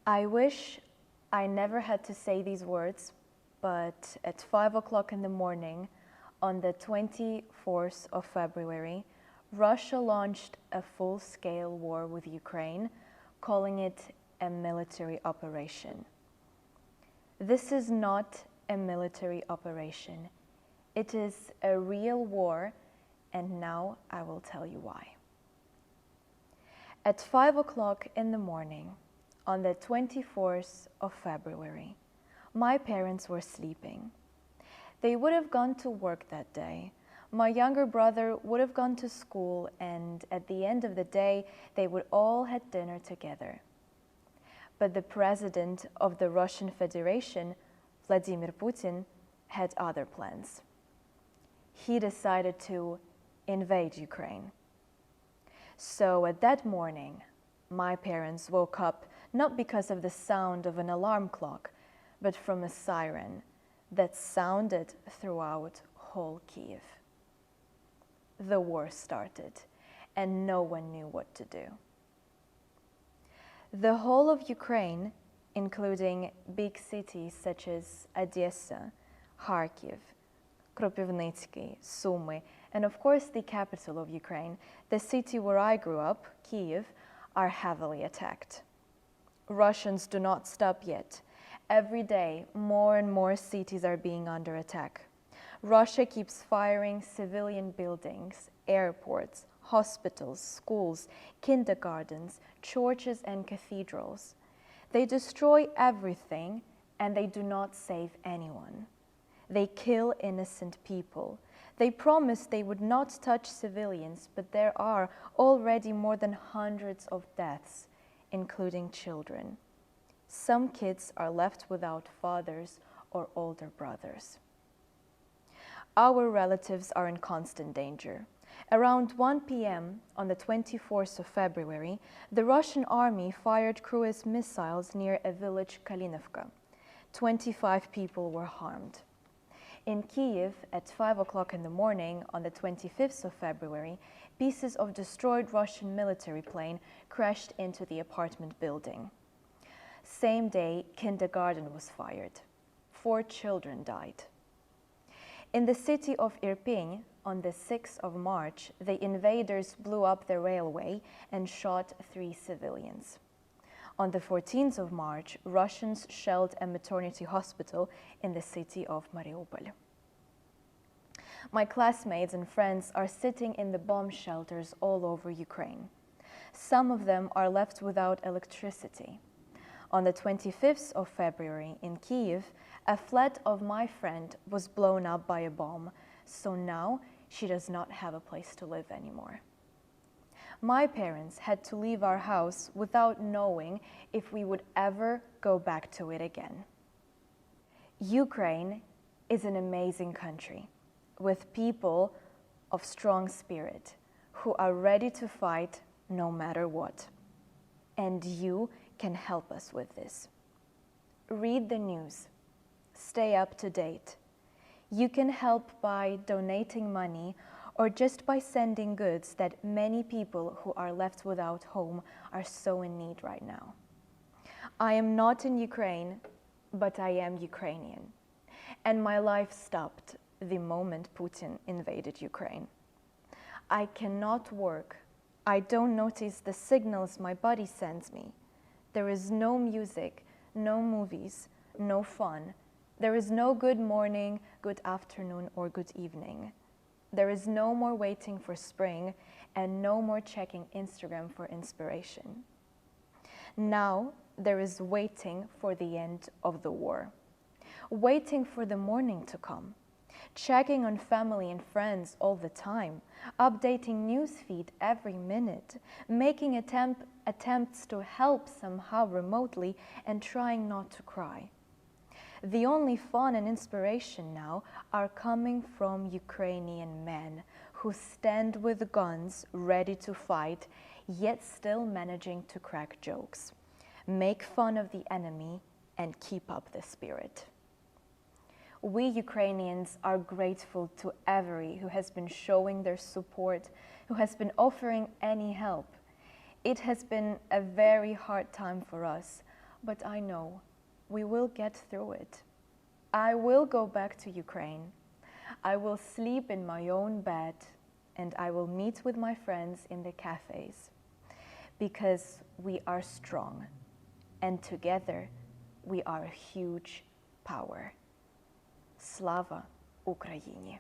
I wish I never had to say these words, but at 5 o'clock in the morning, on the 24th of February, Russia launched a full-scale war with Ukraine, calling it a military operation. This is not a military operation. It is a real war, and now I will tell you why. At 5 o'clock in the morning, on the 24th of February, my parents were sleeping. They would have gone to work that day. My younger brother would have gone to school, and at the end of the day, they would all have dinner together. But the president of the Russian Federation, Vladimir Putin, had other plans. He decided to invade Ukraine. So at that morning, my parents woke up not because of the sound of an alarm clock, but from a siren that sounded throughout whole Kyiv. The war started, and no one knew what to do. The whole of Ukraine, including big cities such as Odessa, Kharkiv, Kropyvnytsky, Sumy, and of course the capital of Ukraine, the city where I grew up, Kyiv, are heavily attacked. Russians do not stop yet. Every day, more and more cities are being under attack. Russia keeps firing civilian buildings, airports, hospitals, schools, kindergartens, churches, and cathedrals. They destroy everything, and they do not save anyone. They kill innocent people. They promised they would not touch civilians, but there are already more than hundreds of deaths, including children. Some kids are left without fathers or older brothers. Our relatives are in constant danger. Around 1 p.m. on the 24th of February, the Russian army fired cruise missiles near a village Kalinovka. 25 people were harmed. In Kyiv, at 5 o'clock in the morning on the 25th of February, pieces of destroyed Russian military plane crashed into the apartment building. Same day, kindergarten was fired. 4 children died. In the city of Irpin, on the 6th of March, the invaders blew up the railway and shot 3 civilians. On the 14th of March, Russians shelled a maternity hospital in the city of Mariupol. My classmates and friends are sitting in the bomb shelters all over Ukraine. Some of them are left without electricity. On the 25th of February in Kyiv, a flat of my friend was blown up by a bomb, so now she does not have a place to live anymore. My parents had to leave our house without knowing if we would ever go back to it again. Ukraine is an amazing country with people of strong spirit who are ready to fight no matter what. And you can help us with this. Read the news. Stay up to date. You can help by donating money or just by sending goods that many people who are left without home are so in need right now. I am not in Ukraine, but I am Ukrainian. And my life stopped the moment Putin invaded Ukraine. I cannot work. I don't notice the signals my body sends me. There is no music, no movies, no fun. There is no good morning, good afternoon, or good evening. There is no more waiting for spring and no more checking Instagram for inspiration. Now there is waiting for the end of the war, waiting for the morning to come, checking on family and friends all the time, updating newsfeed every minute, making attempts to help somehow remotely, and trying not to cry. The only fun and inspiration now are coming from Ukrainian men who stand with guns ready to fight, yet still managing to crack jokes, make fun of the enemy, and keep up the spirit. We Ukrainians are grateful to every who has been showing their support, who has been offering any help. It has been a very hard time for us, But I know we will get through it. I will go back to Ukraine. I will sleep in my own bed, and I will meet with my friends in the cafes, because we are strong, and together we are a huge power. Slava Україні!